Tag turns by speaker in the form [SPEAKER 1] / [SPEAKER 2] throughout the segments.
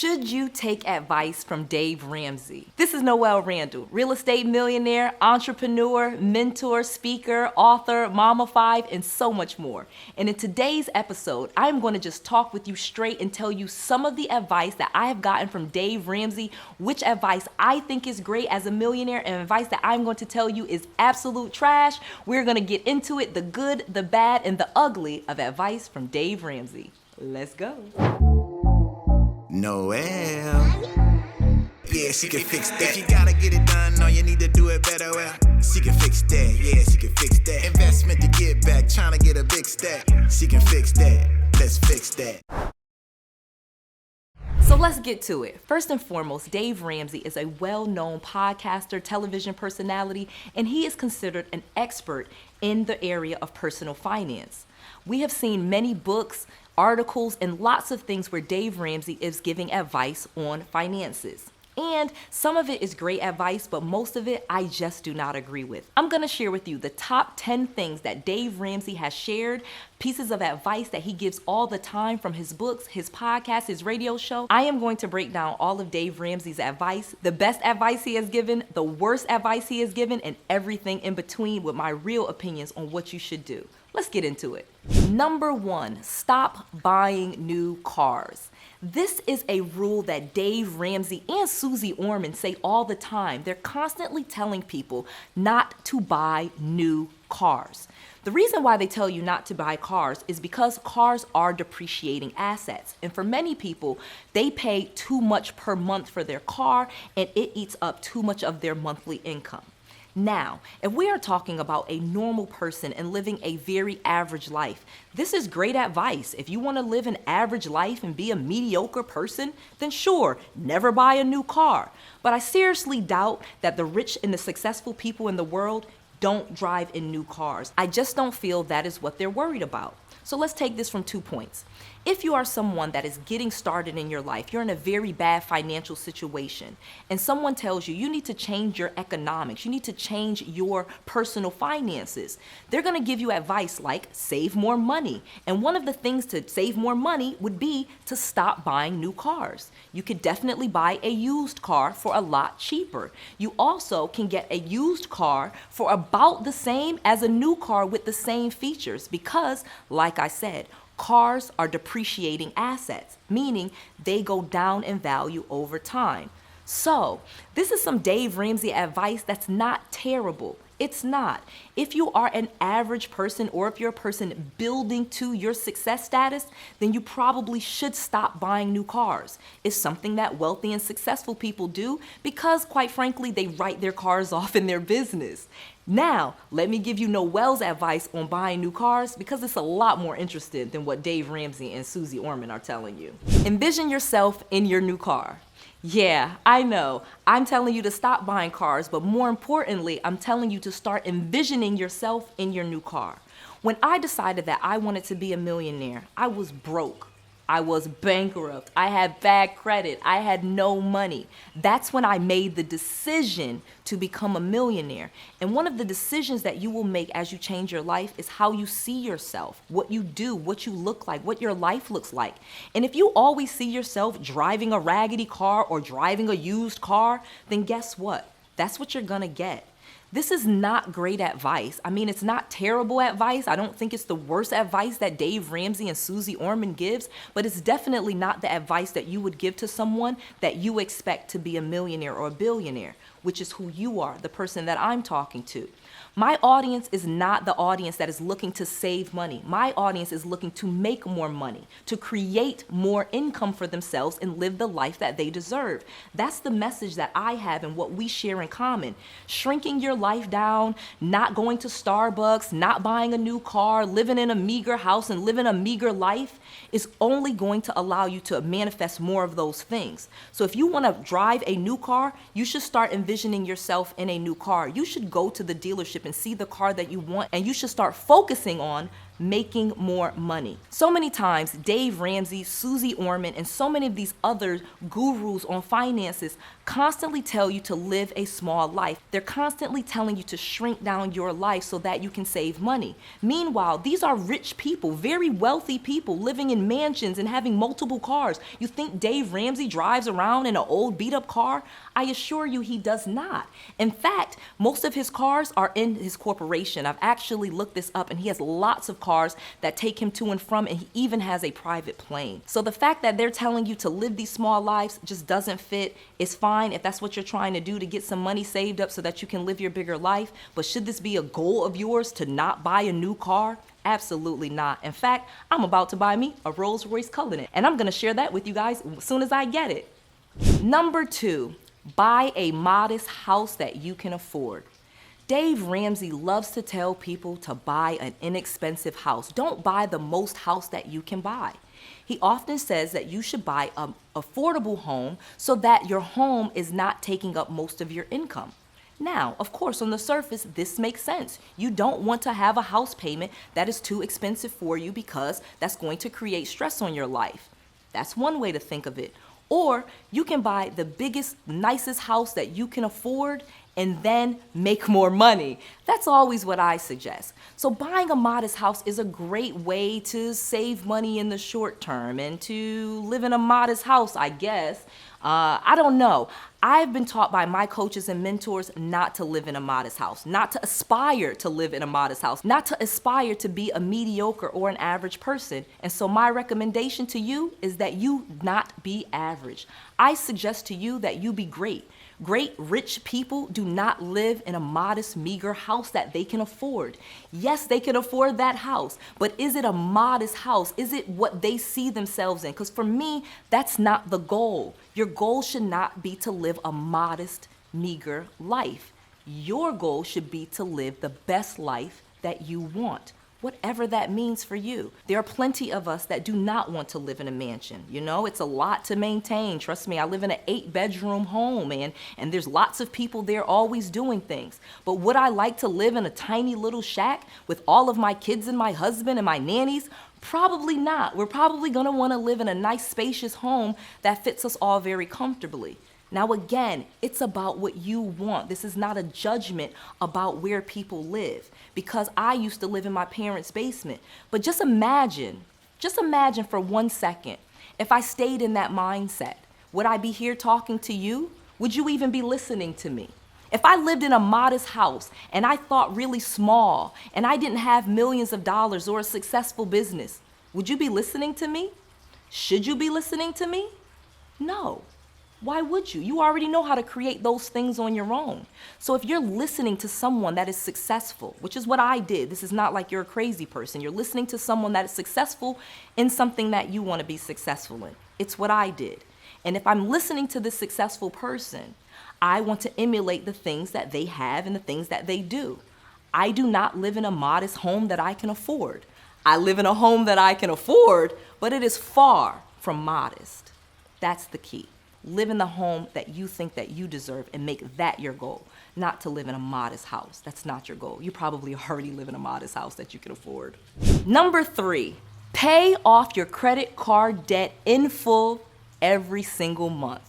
[SPEAKER 1] Should you take advice from Dave Ramsey? This is Noelle Randall, real estate millionaire, entrepreneur, mentor, speaker, author, mama 5, and so much more. And in today's episode, I'm going to just talk with you straight and tell you some of the advice that I have gotten from Dave Ramsey, which advice I think is great as a millionaire, and advice that I'm going to tell you is absolute trash. We're going to get into it, the good, the bad, and the ugly of advice from Dave Ramsey. Let's go.
[SPEAKER 2] Noelle. Yeah, she can fix that. If you gotta get it done, no, you need to do it better. Well, she can fix that. Yeah, she can fix that. Investment to get back, trying to get a big stack. She can fix that. Let's fix that.
[SPEAKER 1] So let's get to it. First and foremost, Dave Ramsey is a well-known podcaster, television personality, and he is considered an expert in the area of personal finance. We have seen many books, articles, and lots of things where Dave Ramsey is giving advice on finances. And some of it is great advice, but most of it I just do not agree with. I'm gonna share with you the top 10 things that Dave Ramsey has shared, pieces of advice that he gives all the time from his books, his podcast, his radio show. I am going to break down all of Dave Ramsey's advice, the best advice he has given, the worst advice he has given, and everything in between with my real opinions on what you should do. Let's get into it. Number 1, stop buying new cars. This is a rule that Dave Ramsey and Susie Orman say all the time. They're constantly telling people not to buy new cars. The reason why they tell you not to buy cars is because cars are depreciating assets. And for many people, they pay too much per month for their car, and it eats up too much of their monthly income. Now, if we are talking about a normal person and living a very average life, this is great advice. If you want to live an average life and be a mediocre person, then sure, never buy a new car. But I seriously doubt that the rich and the successful people in the world don't drive in new cars. I just don't feel that is what they're worried about. So let's take this from 2 points. If you are someone that is getting started in your life, you're in a very bad financial situation, and someone tells you you need to change your economics, you need to change your personal finances, they're gonna give you advice like save more money. And one of the things to save more money would be to stop buying new cars. You could definitely buy a used car for a lot cheaper. You also can get a used car for about the same as a new car with the same features because, like I said, cars are depreciating assets, meaning they go down in value over time. So, this is some Dave Ramsey advice that's not terrible. It's not. If you are an average person or if you're a person building to your success status, then you probably should stop buying new cars. It's something that wealthy and successful people do because, quite frankly, they write their cars off in their business. Now, let me give you Noelle's advice on buying new cars because it's a lot more interesting than what Dave Ramsey and Susie Orman are telling you. Envision yourself in your new car. Yeah, I know. I'm telling you to stop buying cars, but more importantly, I'm telling you to start envisioning yourself in your new car. When I decided that I wanted to be a millionaire, I was broke. I was bankrupt. I had bad credit. I had no money. That's when I made the decision to become a millionaire. And one of the decisions that you will make as you change your life is how you see yourself, what you do, what you look like, what your life looks like. And if you always see yourself driving a raggedy car or driving a used car, then guess what? That's what you're gonna get. This is not great advice. I mean, it's not terrible advice. I don't think it's the worst advice that Dave Ramsey and Susie Orman gives, but it's definitely not the advice that you would give to someone that you expect to be a millionaire or a billionaire, which is who you are, the person that I'm talking to. My audience is not the audience that is looking to save money. My audience is looking to make more money, to create more income for themselves and live the life that they deserve. That's the message that I have and what we share in common. Shrinking your life down, not going to Starbucks, not buying a new car, living in a meager house and living a meager life is only going to allow you to manifest more of those things. So if you want to drive a new car, you should start envisioning yourself in a new car. You should go to the dealership and see the car that you want, and you should start focusing on making more money. So many times, Dave Ramsey, Susie Orman, and so many of these other gurus on finances constantly tell you to live a small life. They're constantly telling you to shrink down your life so that you can save money. Meanwhile, these are rich people, very wealthy people living in mansions and having multiple cars. You think Dave Ramsey drives around in an old beat-up car? I assure you he does not. In fact, most of his cars are in his corporation. I've actually looked this up, and he has lots of cars that take him to and from, and he even has a private plane. So the fact that they're telling you to live these small lives just doesn't fit. It's fine if that's what you're trying to do to get some money saved up so that you can live your bigger life. But should this be a goal of yours to not buy a new car? Absolutely not. In fact, I'm about to buy me a Rolls-Royce Cullinan, and I'm gonna share that with you guys as soon as I get it. Number 2, buy a modest house that you can afford. Dave Ramsey loves to tell people to buy an inexpensive house. Don't buy the most house that you can buy. He often says that you should buy an affordable home so that your home is not taking up most of your income. Now, of course, on the surface, this makes sense. You don't want to have a house payment that is too expensive for you because that's going to create stress on your life. That's one way to think of it. Or you can buy the biggest, nicest house that you can afford and then make more money. That's always what I suggest. So buying a modest house is a great way to save money in the short term and to live in a modest house, I guess. I don't know. I've been taught by my coaches and mentors not to live in a modest house, not to aspire to live in a modest house, not to aspire to be a mediocre or an average person. And so my recommendation to you is that you not be average. I suggest to you that you be great. Great rich people do not live in a modest, meager house that they can afford. Yes, they can afford that house, but is it a modest house? Is it what they see themselves in? Because for me, that's not the goal. Your goal should not be to live a modest, meager life. Your goal should be to live the best life that you want, whatever that means for you. There are plenty of us that do not want to live in a mansion. You know, it's a lot to maintain. Trust me, I live in an 8-bedroom home, and there's lots of people there always doing things. But would I like to live in a tiny little shack with all of my kids and my husband and my nannies? Probably not. We're probably gonna wanna live in a nice, spacious home that fits us all very comfortably. Now again, it's about what you want. This is not a judgment about where people live, because I used to live in my parents' basement. But just imagine for 1 second, if I stayed in that mindset, would I be here talking to you? Would you even be listening to me? If I lived in a modest house and I thought really small and I didn't have millions of dollars or a successful business, would you be listening to me? Should you be listening to me? No. Why would you? You already know how to create those things on your own. So if you're listening to someone that is successful, which is what I did, this is not like you're a crazy person. You're listening to someone that is successful in something that you want to be successful in. It's what I did. And if I'm listening to this successful person, I want to emulate the things that they have and the things that they do. I do not live in a modest home that I can afford. I live in a home that I can afford, but it is far from modest. That's the key. Live in the home that you think that you deserve and make that your goal, not to live in a modest house. That's not your goal. You probably already live in a modest house that you can afford. Number 3, pay off your credit card debt in full every single month.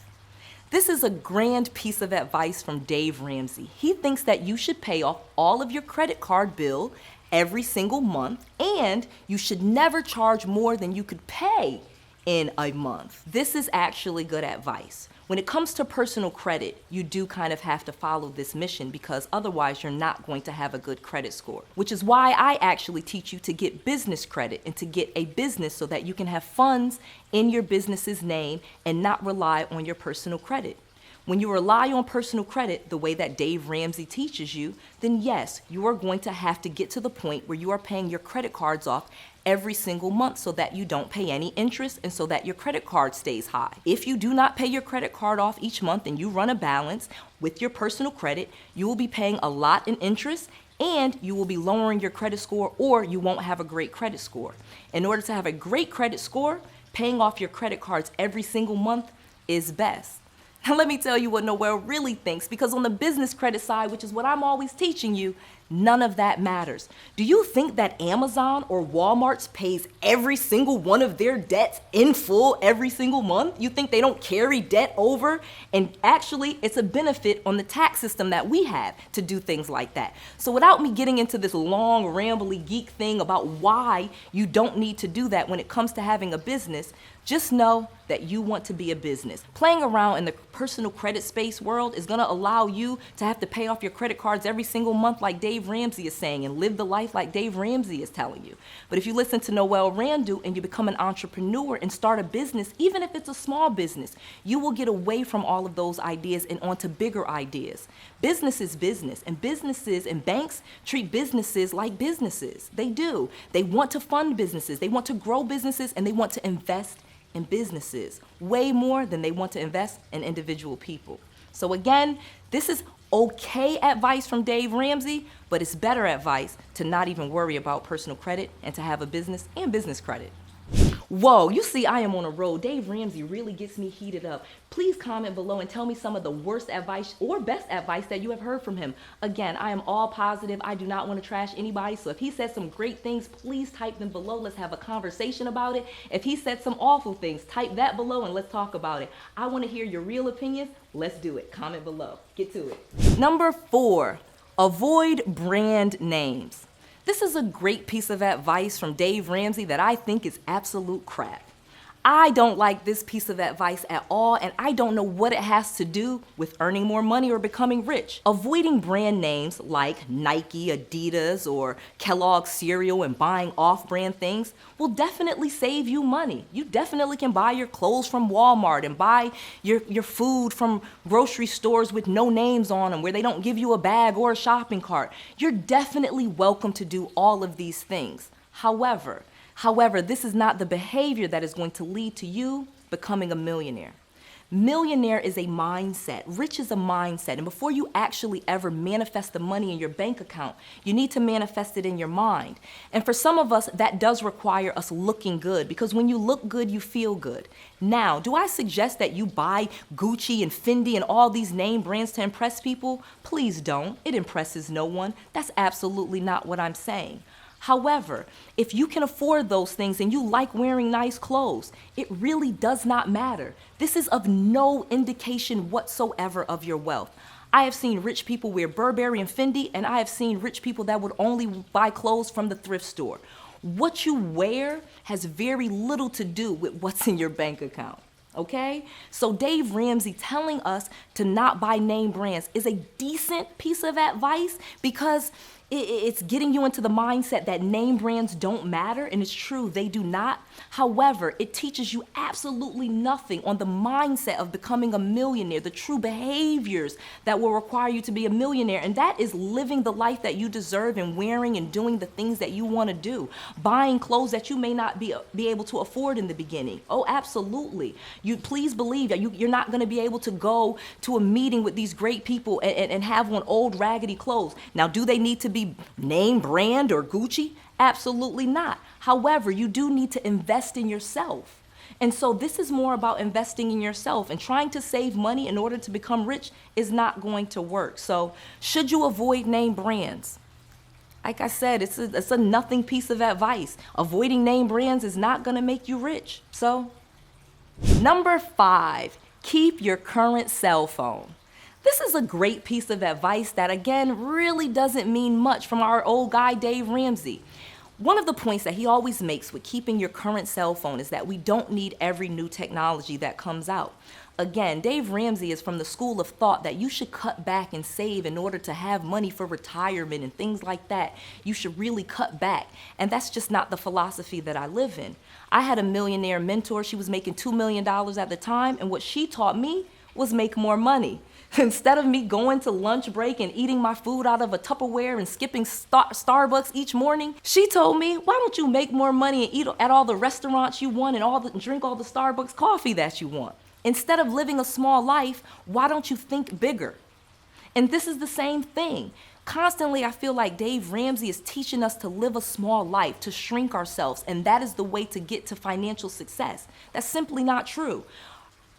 [SPEAKER 1] This is a grand piece of advice from Dave Ramsey. He thinks that you should pay off all of your credit card bill every single month, and you should never charge more than you could pay in a month. This is actually good advice. When it comes to personal credit, you do kind of have to follow this mission, because otherwise you're not going to have a good credit score, which is why I actually teach you to get business credit and to get a business so that you can have funds in your business's name and not rely on your personal credit. When you rely on personal credit the way that Dave Ramsey teaches you, then yes, you are going to have to get to the point where you are paying your credit cards off every single month so that you don't pay any interest and so that your credit card stays high. If you do not pay your credit card off each month and you run a balance with your personal credit, you will be paying a lot in interest and you will be lowering your credit score, or you won't have a great credit score. In order to have a great credit score, paying off your credit cards every single month is best. Now let me tell you what Noelle really thinks, because on the business credit side, which is what I'm always teaching you, None of that matters. Do you think that Amazon or Walmart pays every single one of their debts in full every single month? You think they don't carry debt over? And actually, it's a benefit on the tax system that we have to do things like that. So without me getting into this long, rambly geek thing about why you don't need to do that when it comes to having a business, just know that you want to be a business. Playing around in the personal credit space world is gonna allow you to have to pay off your credit cards every single month like Dave Ramsey is saying, and live the life like Dave Ramsey is telling you. But if you listen to 𝗏𝗏 and you become an entrepreneur and start a business, even if it's a small business, you will get away from all of those ideas and onto bigger ideas. Business is business, and businesses and banks treat businesses like businesses. They do. They want to fund businesses, they want to grow businesses, and they want to invest in businesses way more than they want to invest in individual people. So again, this is okay advice from Dave Ramsey, but it's better advice to not even worry about personal credit and to have a business and business credit. Whoa, you see I am on a roll. Dave Ramsey really gets me heated up. Please comment below and tell me some of the worst advice or best advice that you have heard from him. Again, I am all positive. I do not want to trash anybody. So if he said some great things, please type them below. Let's have a conversation about it. If he said some awful things, type that below and let's talk about it. I want to hear your real opinions. Let's do it. Comment below. Get to it. Number 4, avoid brand names. This is a great piece of advice from Dave Ramsey that I think is absolute crap. I don't like this piece of advice at all, and I don't know what it has to do with earning more money or becoming rich. Avoiding brand names like Nike, Adidas, or Kellogg's cereal and buying off-brand things will definitely save you money. You definitely can buy your clothes from Walmart and buy your food from grocery stores with no names on them where they don't give you a bag or a shopping cart. You're definitely welcome to do all of these things. However, this is not the behavior that is going to lead to you becoming a millionaire. Millionaire is a mindset. Rich is a mindset. And before you actually ever manifest the money in your bank account, you need to manifest it in your mind. And for some of us, that does require us looking good, because when you look good, you feel good. Now, do I suggest that you buy Gucci and Fendi and all these name brands to impress people? Please don't. It impresses no one. That's absolutely not what I'm saying. However, if you can afford those things and you like wearing nice clothes, it really does not matter. This is of no indication whatsoever of your wealth. I have seen rich people wear Burberry and Fendi, and I have seen rich people that would only buy clothes from the thrift store. What you wear has very little to do with what's in your bank account. Okay? So Dave Ramsey telling us to not buy name brands is a decent piece of advice, because it's getting you into the mindset that name brands don't matter, and it's true, they do not. However, it teaches you absolutely nothing on the mindset of becoming a millionaire, the true behaviors that will require you to be a millionaire, and that is living the life that you deserve and wearing and doing the things that you want to do. Buying clothes that you may not be able to afford in the beginning. Oh, absolutely. You please believe that you're not going to be able to go to a meeting with these great people and have on old raggedy clothes. Now, do they need to be name brand or Gucci? Absolutely not. However, you do need to invest in yourself. And so this is more about investing in yourself, and trying to save money in order to become rich is not going to work. So should you avoid name brands? Like I said, it's a nothing piece of advice. Avoiding name brands is not going to make you rich. So, number 5, keep your current cell phone. This is a great piece of advice that, again, really doesn't mean much from our old guy, Dave Ramsey. One of the points that he always makes with keeping your current cell phone is that we don't need every new technology that comes out. Again, Dave Ramsey is from the school of thought that you should cut back and save in order to have money for retirement and things like that. You should really cut back. And that's just not the philosophy that I live in. I had a millionaire mentor. She was making $2 million at the time, and what she taught me was make more money. Instead of me going to lunch break and eating my food out of a Tupperware and skipping Starbucks each morning, she told me, why don't you make more money and eat at all the restaurants you want and drink all the Starbucks coffee that you want? Instead of living a small life, why don't you think bigger? And this is the same thing. Constantly, I feel like Dave Ramsey is teaching us to live a small life, to shrink ourselves, and that is the way to get to financial success. That's simply not true.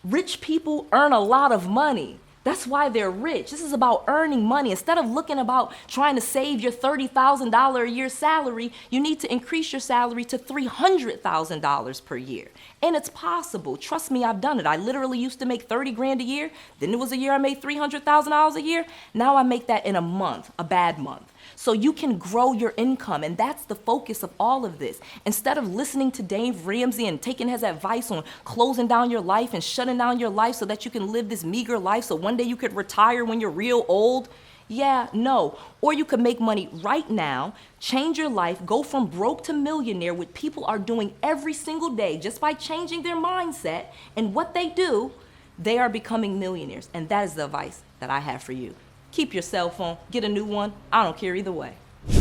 [SPEAKER 1] Rich people earn a lot of money. That's why they're rich. This is about earning money. Instead of looking about trying to save your $30,000 a year salary, you need to increase your salary to $300,000 per year. And it's possible. Trust me, I've done it. I literally used to make 30 grand a year. Then there was a year I made $300,000 a year. Now I make that in a month, a bad month. So you can grow your income, and that's the focus of all of this. Instead of listening to Dave Ramsey and taking his advice on closing down your life and shutting down your life so that you can live this meager life so one day you could retire when you're real old, yeah, no. Or you could make money right now, change your life, go from broke to millionaire, what people are doing every single day just by changing their mindset and what they do, they are becoming millionaires. And that is the advice that I have for you. Keep your cell phone, get a new one, I don't care either way.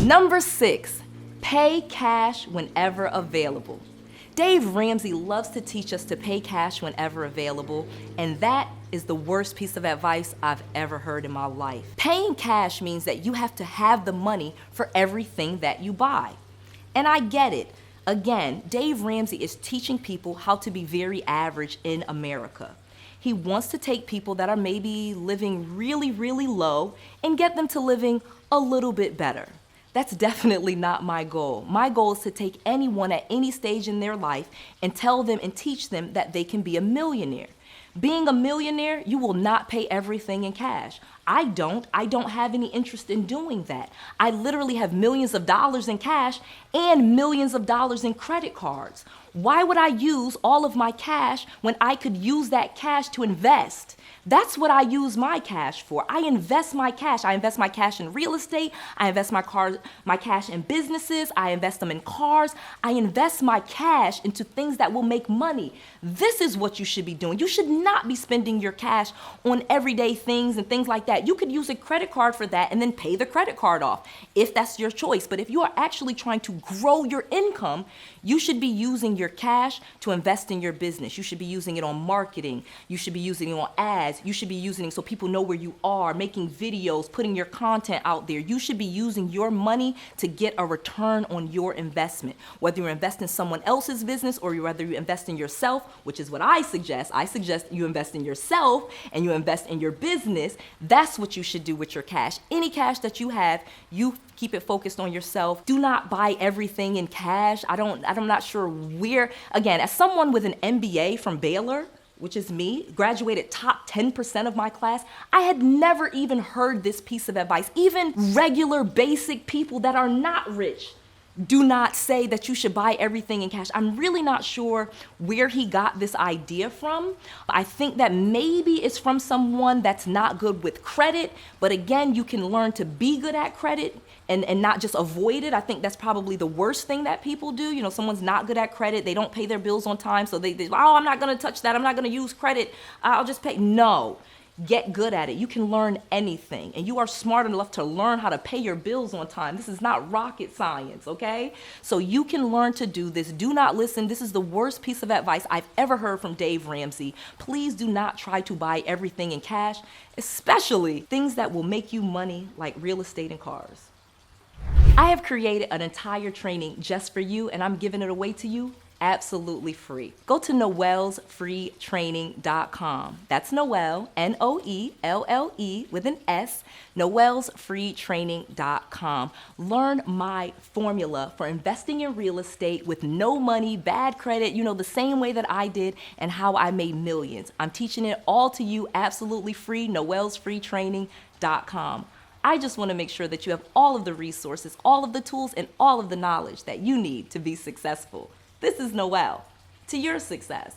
[SPEAKER 1] Number 6, pay cash whenever available. Dave Ramsey loves to teach us to pay cash whenever available, and that is the worst piece of advice I've ever heard in my life. Paying cash means that you have to have the money for everything that you buy. And I get it. Again, Dave Ramsey is teaching people how to be very average in America. He wants to take people that are maybe living really, really low and get them to living a little bit better. That's definitely not my goal. My goal is to take anyone at any stage in their life and tell them and teach them that they can be a millionaire. Being a millionaire, you will not pay everything in cash. I don't have any interest in doing that. I literally have millions of dollars in cash and millions of dollars in credit cards. Why would I use all of my cash when I could use that cash to invest? That's what I use my cash for. I invest my cash. I invest my cash in real estate. I invest my cash in businesses. I invest them in cars. I invest my cash into things that will make money. This is what you should be doing. You should not be spending your cash on everyday things and things like that. You could use a credit card for that and then pay the credit card off if that's your choice. But if you are actually trying to grow your income, you should be using your cash to invest in your business. You should be using it on marketing. You should be using it on ads. You should be using it so people know where you are, making videos, putting your content out there. You should be using your money to get a return on your investment. Whether you invest in someone else's business or whether you invest in yourself, which is what I suggest. I suggest you invest in yourself and you invest in your business. That's what you should do with your cash. Any cash that you have, you keep it focused on yourself. Do not buy everything in cash. I'm not sure where, again, as someone with an MBA from Baylor, which is me, graduated top 10% of my class, I had never even heard this piece of advice. Even regular basic people that are not rich do not say that you should buy everything in cash. I'm really not sure where he got this idea from. I think that maybe it's from someone that's not good with credit, but again, you can learn to be good at credit and not just avoid it. I think that's probably the worst thing that people do. You know, someone's not good at credit, they don't pay their bills on time, so they oh, I'm not gonna touch that, I'm not gonna use credit, I'll just pay. No. Get good at it. You can learn anything, and you are smart enough to learn how to pay your bills on time. This is not rocket science, okay? So you can learn to do this. Do not listen. This is the worst piece of advice I've ever heard from Dave Ramsey. Please do not try to buy everything in cash, especially things that will make you money like real estate and cars. I have created an entire training just for you, and I'm giving it away to you absolutely free. Go to noellsfreetraining.com. That's Noelle, Noelle with an S, noellsfreetraining.com. Learn my formula for investing in real estate with no money, bad credit, you know, the same way that I did and how I made millions. I'm teaching it all to you absolutely free, noellsfreetraining.com. I just want to make sure that you have all of the resources, all of the tools, and all of the knowledge that you need to be successful. This is Noelle. To your success.